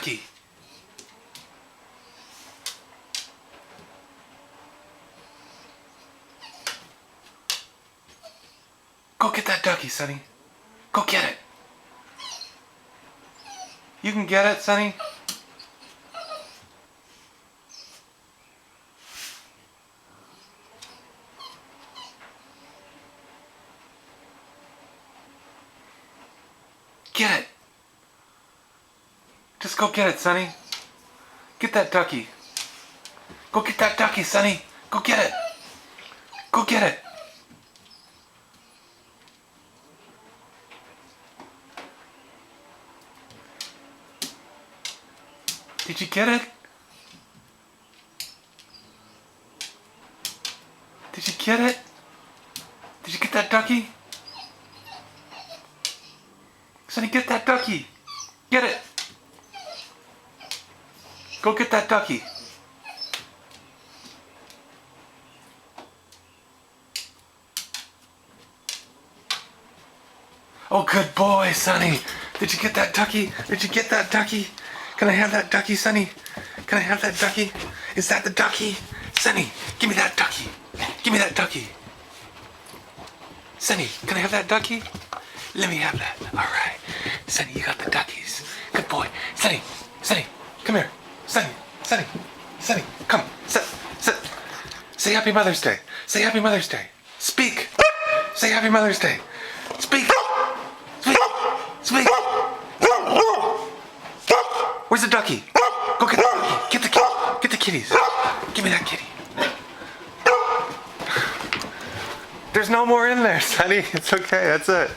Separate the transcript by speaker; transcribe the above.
Speaker 1: ducky. Go get that ducky, Sonny. Go get it. You can get it, Sonny. Get it. Just go get it, Sonny. Get that ducky. Go get that ducky, Sonny. Go get it. Go get it. Did you get it? Did you get it? Did you get that ducky? Sonny, get that ducky. Get it. Go get that ducky. Oh, good boy, Sonny. Did you get that ducky? Did you get that ducky? Can I have that ducky, Sonny? Can I have that ducky? Is that the ducky? Sonny, give me that ducky. Give me that ducky. Sonny, can I have that ducky? Let me have that. All right. Sonny, you got the duckies. Good boy. Sonny, Sonny, come here. Sonny, Sonny, Sonny, come. Sit, sit. Say Happy Mother's Day. Say Happy Mother's Day. Speak. Say Happy Mother's Day. Speak. Speak. Speak. Where's the ducky? Go get the ducky. Get the kitty. Get the kitties. Give me that kitty. There's no more in there, Sonny. It's okay. That's it.